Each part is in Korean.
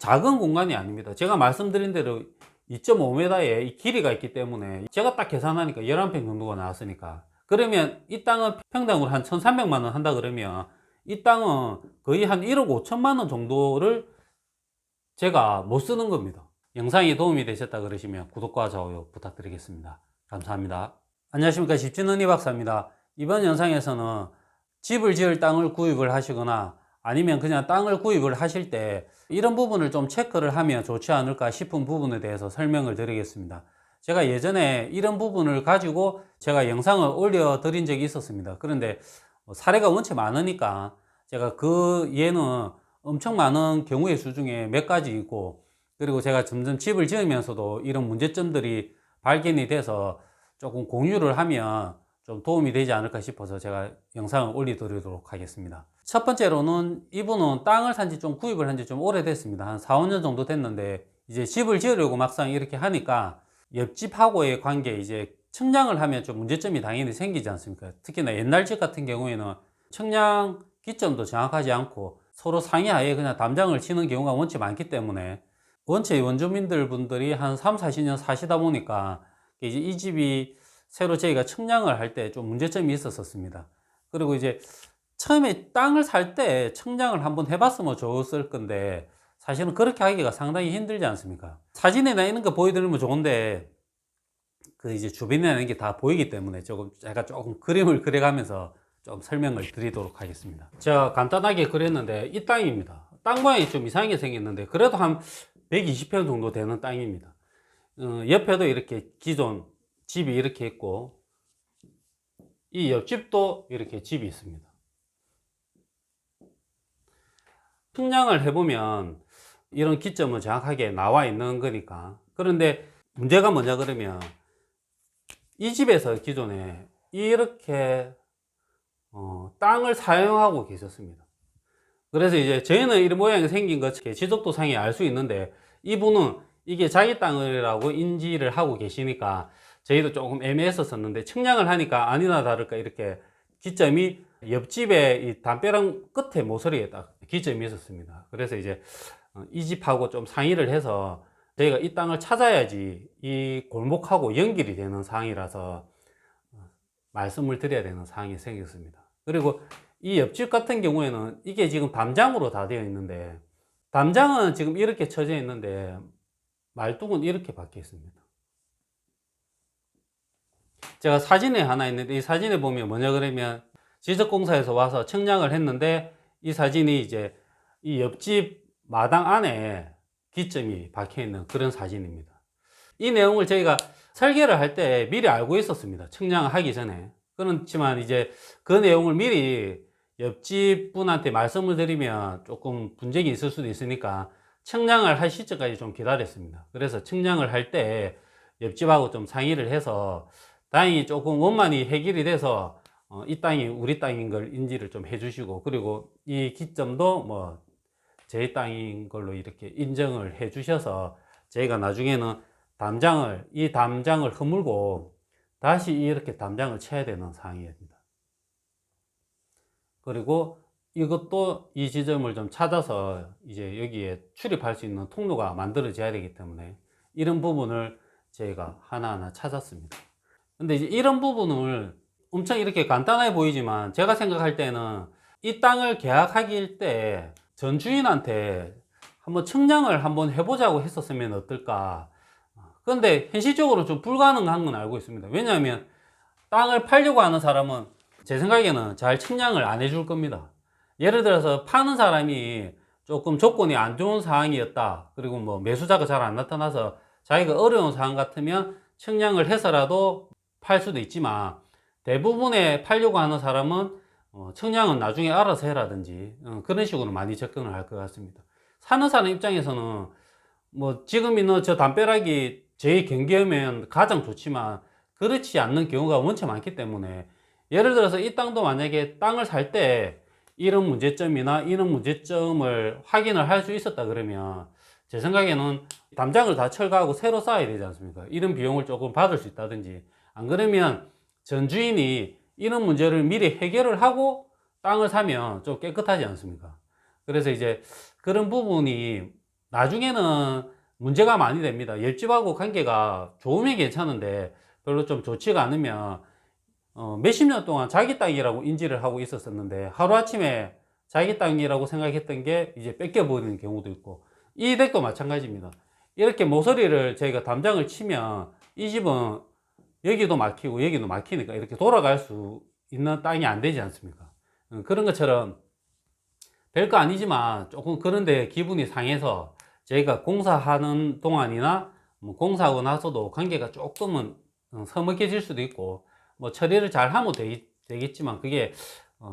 작은 공간이 아닙니다. 제가 말씀드린 대로 2.5m의 이 길이가 있기 때문에 제가 딱 계산하니까 11평 정도가 나왔으니까, 그러면 이 땅은 평당으로 한 1,300만 원 한다 그러면 이 땅은 거의 한 1억 5천만 원 정도를 제가 못 쓰는 겁니다. 영상이 도움이 되셨다 그러시면 구독과 좋아요 부탁드리겠습니다. 감사합니다. 안녕하십니까, 집주는 이박사입니다. 이번 영상에서는 집을 지을 땅을 구입을 하시거나 아니면 그냥 땅을 구입을 하실 때 이런 부분을 좀 체크를 하면 좋지 않을까 싶은 부분에 대해서 설명을 드리겠습니다. 제가 예전에 이런 부분을 가지고 제가 영상을 올려 드린 적이 있었습니다. 그런데 사례가 원체 많으니까 제가 그 예는 엄청 많은 경우의 수 중에 몇 가지 있고, 그리고 제가 점점 집을 지으면서도 이런 문제점들이 발견이 돼서 조금 공유를 하면 좀 도움이 되지 않을까 싶어서 제가 영상을 올려드리도록 하겠습니다. 첫 번째로는 이분은 땅을 산지 좀 구입을 한 지 좀 오래됐습니다. 한 4, 5년 정도 됐는데 이제 집을 지으려고 막상 이렇게 하니까 옆집하고의 관계, 이제 측량을 하면 좀 문제점이 당연히 생기지 않습니까? 특히나 옛날 집 같은 경우에는 측량 기점도 정확하지 않고 서로 상의하에 그냥 담장을 치는 경우가 원체 많기 때문에 원체 원주민들 분들이 한 3, 40년 사시다 보니까 이제 이 집이 새로 저희가 측량을 할 때 좀 문제점이 있었습니다. 그리고 이제 처음에 땅을 살 때 측량을 한번 해봤으면 좋았을 건데 사실은 그렇게 하기가 상당히 힘들지 않습니까? 사진이나 이런 거 보여드리면 좋은데 그 이제 주변이나 이런 게 다 보이기 때문에 제가 조금 그림을 그려가면서 좀 설명을 드리도록 하겠습니다. 제가 간단하게 그렸는데 이 땅입니다. 땅 모양이 좀 이상하게 생겼는데 그래도 한 120평 정도 되는 땅입니다. 옆에도 이렇게 기존 집이 이렇게 있고 이 옆집도 이렇게 집이 있습니다. 측량을 해보면 이런 기점은 정확하게 나와 있는 거니까. 그런데 문제가 뭐냐 그러면 이 집에서 기존에 이렇게 땅을 사용하고 계셨습니다. 그래서 이제 저희는 이런 모양이 생긴 것 지적도상에 알 수 있는데 이분은 이게 자기 땅이라고 인지를 하고 계시니까 저희도 조금 애매했었는데 측량을 하니까 아니나 다를까 이렇게 기점이 옆집의 이 담벼락 끝에 모서리에 딱 기점이 있었습니다. 그래서 이제 이 집하고 좀 상의를 해서 저희가 이 땅을 찾아야지 이 골목하고 연결이 되는 상황이라서 말씀을 드려야 되는 상황이 생겼습니다. 그리고 이 옆집 같은 경우에는 이게 지금 담장으로 다 되어 있는데 담장은 지금 이렇게 쳐져 있는데 말뚝은 이렇게 박혀 있습니다. 제가 사진에 하나 있는데 이 사진에 보면 뭐냐 그러면 지적공사에서 와서 측량을 했는데 이 사진이 이제 이 옆집 마당 안에 기점이 박혀 있는 그런 사진입니다. 이 내용을 저희가 설계를 할 때 미리 알고 있었습니다. 측량을 하기 전에. 그렇지만 이제 그 내용을 미리 옆집 분한테 말씀을 드리면 조금 분쟁이 있을 수도 있으니까 측량을 할 시점까지 좀 기다렸습니다. 그래서 측량을 할 때 옆집하고 좀 상의를 해서 다행히 조금 원만히 해결이 돼서 이 땅이 우리 땅인 걸 인지를 좀 해주시고, 그리고 이 기점도 뭐 제 땅인 걸로 이렇게 인정을 해 주셔서 저희가 나중에는 이 담장을 허물고 다시 이렇게 담장을 쳐야 되는 상황입니다. 그리고 이것도 이 지점을 좀 찾아서 이제 여기에 출입할 수 있는 통로가 만들어져야 되기 때문에 이런 부분을 저희가 하나하나 찾았습니다. 근데 이제 이런 부분을 엄청 이렇게 간단해 보이지만 제가 생각할 때는 이 땅을 계약하길 때 전 주인한테 한번 측량을 한번 해보자고 했었으면 어떨까. 그런데 현실적으로 좀 불가능한 건 알고 있습니다. 왜냐하면 땅을 팔려고 하는 사람은 제 생각에는 잘 측량을 안 해줄 겁니다. 예를 들어서 파는 사람이 조금 조건이 안 좋은 상황이었다, 그리고 뭐 매수자가 잘 안 나타나서 자기가 어려운 상황 같으면 측량을 해서라도 팔 수도 있지만 대부분의 팔려고 하는 사람은 측량은 나중에 알아서 해라든지 그런 식으로 많이 접근을 할 것 같습니다. 사는 사람 입장에서는 뭐 지금 있는 저 담벼락이 제 경계면 가장 좋지만 그렇지 않는 경우가 원체 많기 때문에 예를 들어서 이 땅도 만약에 땅을 살 때 이런 문제점이나 이런 문제점을 확인을 할 수 있었다 그러면 제 생각에는 담장을 다 철거하고 새로 쌓아야 되지 않습니까? 이런 비용을 조금 받을 수 있다든지, 안 그러면 전 주인이 이런 문제를 미리 해결을 하고 땅을 사면 좀 깨끗하지 않습니까? 그래서 이제 그런 부분이 나중에는 문제가 많이 됩니다. 옆집하고 관계가 좋으면 괜찮은데 별로 좀 좋지가 않으면 몇십 년 동안 자기 땅이라고 인지를 하고 있었었는데 하루아침에 자기 땅이라고 생각했던 게 이제 뺏겨버리는 경우도 있고, 이 댁도 마찬가지입니다. 이렇게 모서리를 저희가 담장을 치면 이 집은 여기도 막히고 여기도 막히니까 이렇게 돌아갈 수 있는 땅이 안 되지 않습니까? 그런 것처럼 별거 아니지만 조금 그런데 기분이 상해서 저희가 공사하는 동안이나 뭐 공사하고 나서도 관계가 조금은 서먹해질 수도 있고, 뭐 처리를 잘 하면 되겠지만 그게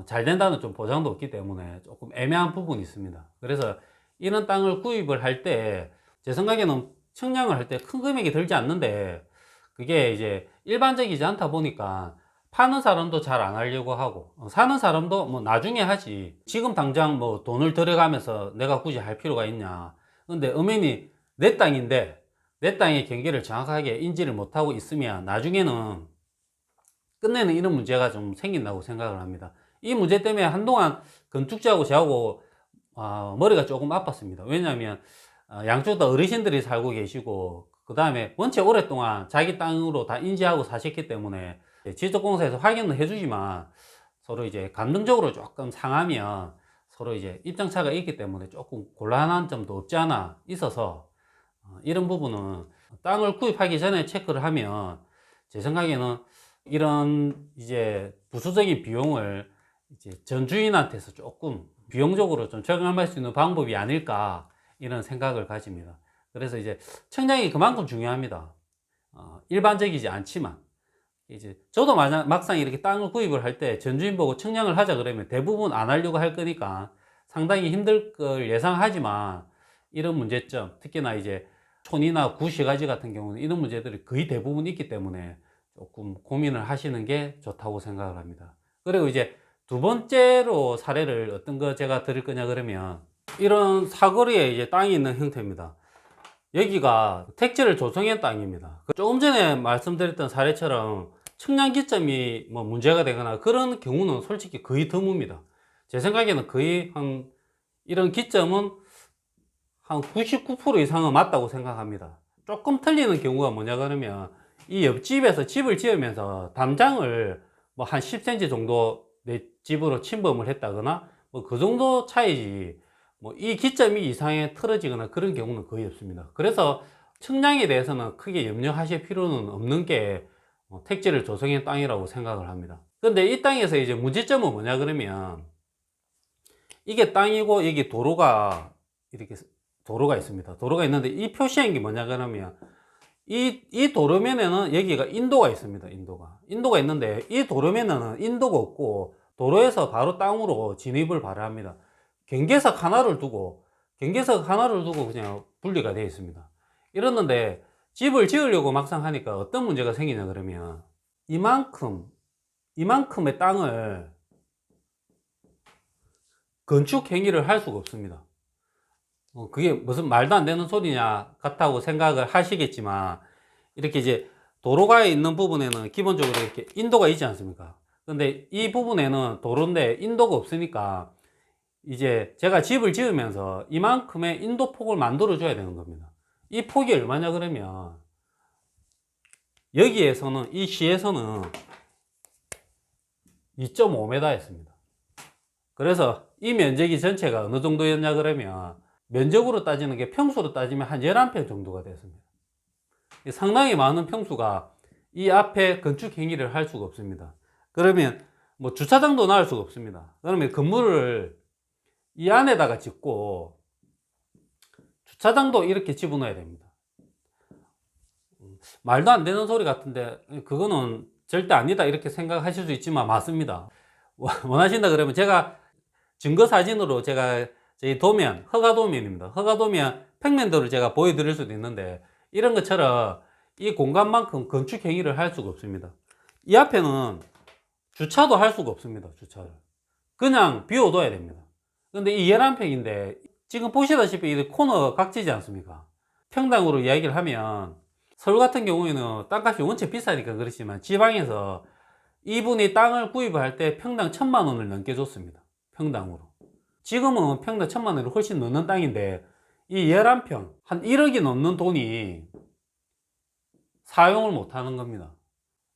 잘 된다는 좀 보장도 없기 때문에 조금 애매한 부분이 있습니다. 그래서 이런 땅을 구입을 할 때 제 생각에는 청량을 할 때 큰 금액이 들지 않는데, 그게 이제 일반적이지 않다 보니까 파는 사람도 잘 안 하려고 하고 사는 사람도 뭐 나중에 하지, 지금 당장 뭐 돈을 들여가면서 내가 굳이 할 필요가 있냐. 근데 엄연히 내 땅인데 내 땅의 경계를 정확하게 인지를 못하고 있으면 나중에는 끝내는 이런 문제가 좀 생긴다고 생각을 합니다. 이 문제 때문에 한동안 건축주하고 저하고 머리가 조금 아팠습니다. 왜냐하면 양쪽 다 어르신들이 살고 계시고, 그 다음에 원체 오랫동안 자기 땅으로 다 인지하고 사셨기 때문에 지적공사에서 확인을 해주지만 서로 이제 감정적으로 조금 상하면 서로 이제 입장차가 있기 때문에 조금 곤란한 점도 없지 않아 있어서 이런 부분은 땅을 구입하기 전에 체크를 하면 제 생각에는 이런 이제 부수적인 비용을 이제 전 주인한테서 조금 비용적으로 좀 절감할 수 있는 방법이 아닐까, 이런 생각을 가집니다. 그래서 이제 청량이 그만큼 중요합니다. 일반적이지 않지만 이제 저도 막상 이렇게 땅을 구입을 할 때 전주인 보고 청량을 하자 그러면 대부분 안 하려고 할 거니까 상당히 힘들 걸 예상하지만, 이런 문제점, 특히나 이제 촌이나 구시가지 같은 경우는 이런 문제들이 거의 대부분 있기 때문에 조금 고민을 하시는 게 좋다고 생각을 합니다. 그리고 이제 두 번째로 사례를 어떤 거 제가 드릴 거냐 그러면, 이런 사거리에 이제 땅이 있는 형태입니다. 여기가 택지를 조성한 땅입니다. 조금 전에 말씀드렸던 사례처럼 측량 기점이 뭐 문제가 되거나 그런 경우는 솔직히 거의 드뭅니다. 제 생각에는 거의 이런 기점은 한 99% 이상은 맞다고 생각합니다. 조금 틀리는 경우가 뭐냐 그러면, 이 옆집에서 집을 지으면서 담장을 뭐 한 10cm 정도 내 집으로 침범을 했다거나 뭐 그 정도 차이지, 뭐 이 기점이 이상에 틀어지거나 그런 경우는 거의 없습니다. 그래서 측량에 대해서는 크게 염려하실 필요는 없는 게 택지를 조성한 땅이라고 생각을 합니다. 근데 이 땅에서 이제 문제점은 뭐냐 그러면, 이게 땅이고 여기 도로가 이렇게 도로가 있습니다. 도로가 있는데 이 표시한 게 뭐냐 그러면, 이 도로면에는 여기가 인도가 있습니다. 인도가 있는데 이 도로면에는 인도가 없고 도로에서 바로 땅으로 진입을 바랍니다. 경계석 하나를 두고 그냥 분리가 되어 있습니다. 이랬는데 집을 지으려고 막상 하니까 어떤 문제가 생기냐 그러면, 이만큼의 땅을 건축 행위를 할 수가 없습니다. 그게 무슨 말도 안 되는 소리냐 같다고 생각을 하시겠지만, 이렇게 이제 도로가 있는 부분에는 기본적으로 이렇게 인도가 있지 않습니까? 근데 이 부분에는 도로인데 인도가 없으니까 이제 제가 집을 지으면서 이만큼의 인도폭을 만들어 줘야 되는 겁니다. 이 폭이 얼마냐 그러면, 여기에서는 이 시에서는 2.5m였습니다. 그래서 이 면적이 전체가 어느 정도였냐 그러면, 면적으로 따지는 게 평수로 따지면 한 11평 정도가 됐습니다. 상당히 많은 평수가 이 앞에 건축 행위를 할 수가 없습니다. 그러면 뭐 주차장도 놔을 수가 없습니다. 그러면 건물을 이 안에다가 짓고 주차장도 이렇게 집어넣어야 됩니다. 말도 안 되는 소리 같은데 그거는 절대 아니다 이렇게 생각하실 수 있지만 맞습니다. 원하신다 그러면 제가 증거 사진으로 제가 저희 도면, 허가도면입니다. 허가도면 평면도를 제가 보여드릴 수도 있는데, 이런 것처럼 이 공간만큼 건축 행위를 할 수가 없습니다. 이 앞에는 주차도 할 수가 없습니다. 주차를 그냥 비워둬야 됩니다. 근데 이 11평인데 지금 보시다시피 이 코너 각지지 않습니까? 평당으로 이야기를 하면 서울 같은 경우에는 땅값이 원체 비싸니까 그렇지만 지방에서 이분이 땅을 구입할 때 평당 1,000만 원을 넘게 줬습니다. 평당으로. 지금은 평당 1,000만 원을 훨씬 넘는 땅인데 이 11평, 한 1억이 넘는 돈이 사용을 못 하는 겁니다.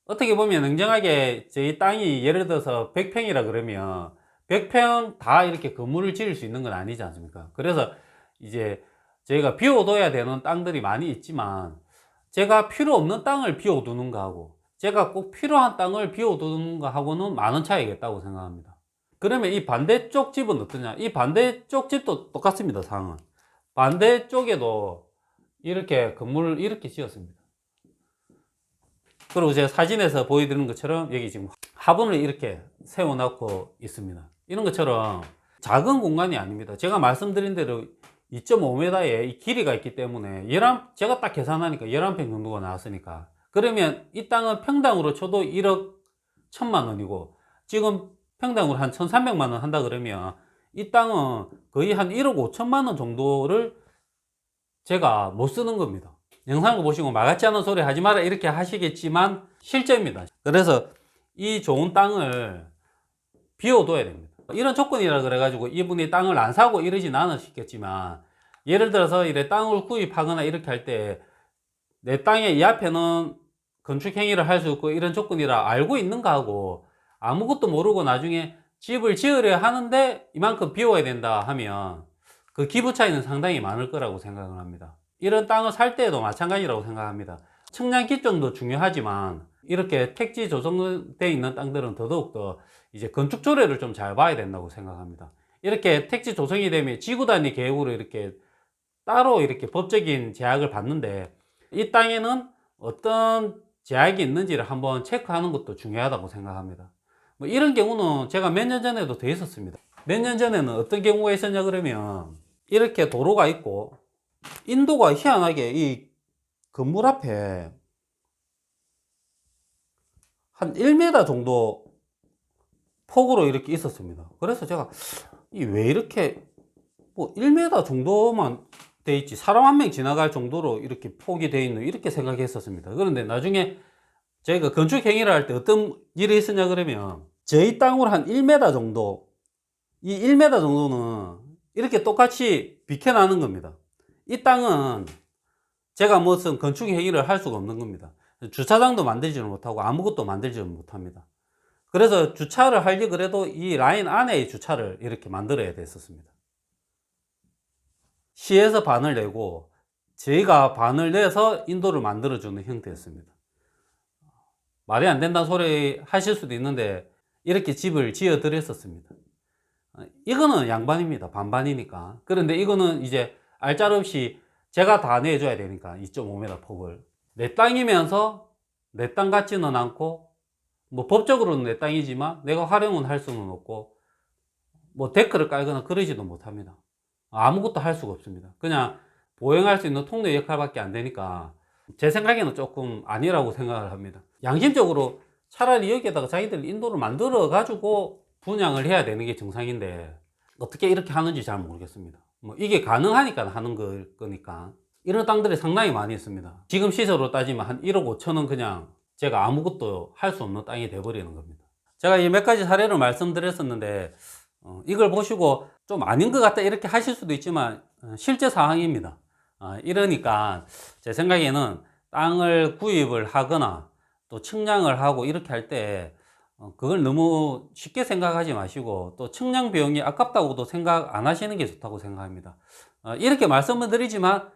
어떻게 보면 냉정하게 저희 땅이 예를 들어서 100평이라 그러면 100평 다 이렇게 건물을 지을 수 있는 건 아니지 않습니까? 그래서 이제 저희가 비워둬야 되는 땅들이 많이 있지만 제가 필요 없는 땅을 비워두는 거하고 제가 꼭 필요한 땅을 비워두는 거하고는 많은 차이가 있다고 생각합니다. 그러면 이 반대쪽 집은 어떠냐? 이 반대쪽 집도 똑같습니다. 상황은 반대쪽에도 이렇게 건물을 이렇게 지었습니다. 그리고 제가 사진에서 보여드리는 것처럼 여기 지금 화분을 이렇게 세워놓고 있습니다. 이런 것처럼 작은 공간이 아닙니다. 제가 말씀드린 대로 2.5m에 이 길이가 있기 때문에 제가 딱 계산하니까 11평 정도가 나왔으니까, 그러면 이 땅은 평당으로 쳐도 1억 1천만 원이고 지금 평당으로 한 1,300만 원 한다 그러면 이 땅은 거의 한 1억 5천만 원 정도를 제가 못 쓰는 겁니다. 영상을 보시고 말 같지 않은 소리 하지 마라 이렇게 하시겠지만 실제입니다. 그래서 이 좋은 땅을 비워둬야 됩니다. 이런 조건이라 그래가지고 이분이 땅을 안 사고 이러진 않으시겠지만, 예를 들어서 이래 땅을 구입하거나 이렇게 할 때 내 땅에 이 앞에는 건축 행위를 할 수 있고 이런 조건이라 알고 있는가 하고 아무것도 모르고 나중에 집을 지으려 하는데 이만큼 비워야 된다 하면 그 기부 차이는 상당히 많을 거라고 생각을 합니다. 이런 땅을 살 때에도 마찬가지라고 생각합니다. 측량 기점도 중요하지만 이렇게 택지 조성되어 있는 땅들은 더더욱더 이제 건축 조례를 좀 잘 봐야 된다고 생각합니다. 이렇게 택지 조성이 되면 지구 단위 계획으로 이렇게 따로 이렇게 법적인 제약을 받는데 이 땅에는 어떤 제약이 있는지를 한번 체크하는 것도 중요하다고 생각합니다. 뭐 이런 경우는 제가 몇 년 전에도 돼 있었습니다. 몇 년 전에는 어떤 경우가 있었냐 그러면 이렇게 도로가 있고 인도가 희한하게 이 건물 앞에 한 1m 정도 폭으로 이렇게 있었습니다. 그래서 제가 왜 이렇게 뭐 1m 정도만 돼 있지 사람 한 명 지나갈 정도로 이렇게 폭이 돼 있는 이렇게 생각했었습니다. 그런데 나중에 저희가 건축 행위를 할 때 어떤 일이 있었냐 그러면 저희 땅으로 한 1m 정도, 이 1m 정도는 이렇게 똑같이 비켜나는 겁니다. 이 땅은 제가 무슨 건축 행위를 할 수가 없는 겁니다. 주차장도 만들지는 못하고 아무것도 만들지는 못합니다. 그래서 주차를 하려 그래도 이 라인 안에 주차를 이렇게 만들어야 됐었습니다. 시에서 반을 내고 저희가 반을 내서 인도를 만들어주는 형태였습니다. 말이 안 된다는 소리 하실 수도 있는데 이렇게 집을 지어 드렸었습니다. 이거는 양반입니다. 반반이니까. 그런데 이거는 이제 알짜없이 제가 다 내줘야 되니까 2.5m 폭을 내 땅이면서 내 땅 같지는 않고 뭐 법적으로는 내 땅이지만 내가 활용은 할 수는 없고 뭐 데크를 깔거나 그러지도 못합니다. 아무것도 할 수가 없습니다. 그냥 보행할 수 있는 통로 역할밖에 안 되니까 제 생각에는 조금 아니라고 생각을 합니다. 양심적으로 차라리 여기에다가 자기들 인도를 만들어 가지고 분양을 해야 되는 게 정상인데 어떻게 이렇게 하는지 잘 모르겠습니다. 뭐 이게 가능하니까 하는 거니까. 이런 땅들이 상당히 많이 있습니다. 지금 시세로 따지면 한 1억 5천은 그냥 제가 아무것도 할 수 없는 땅이 돼버리는 겁니다. 제가 이 몇 가지 사례를 말씀드렸었는데 이걸 보시고 좀 아닌 것 같다 이렇게 하실 수도 있지만 실제 상황입니다. 이러니까 제 생각에는 땅을 구입을 하거나 또 측량을 하고 이렇게 할 때 그걸 너무 쉽게 생각하지 마시고 또 측량 비용이 아깝다고도 생각 안 하시는 게 좋다고 생각합니다. 이렇게 말씀을 드리지만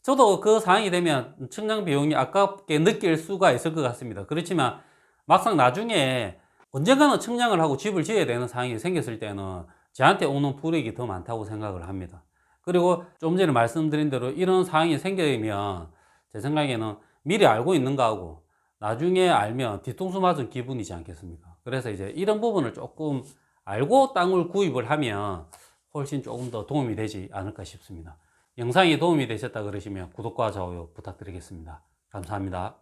저도 그 상황이 되면 측량 비용이 아깝게 느낄 수가 있을 것 같습니다. 그렇지만 막상 나중에 언젠가는 측량을 하고 집을 지어야 되는 상황이 생겼을 때는 저한테 오는 불이익이 더 많다고 생각을 합니다. 그리고 좀 전에 말씀드린 대로 이런 상황이 생기면 제 생각에는 미리 알고 있는 거하고 나중에 알면 뒤통수 맞은 기분이지 않겠습니까? 그래서 이제 이런 부분을 조금 알고 땅을 구입을 하면 훨씬 조금 더 도움이 되지 않을까 싶습니다. 영상이 도움이 되셨다 그러시면 구독과 좋아요 부탁드리겠습니다. 감사합니다.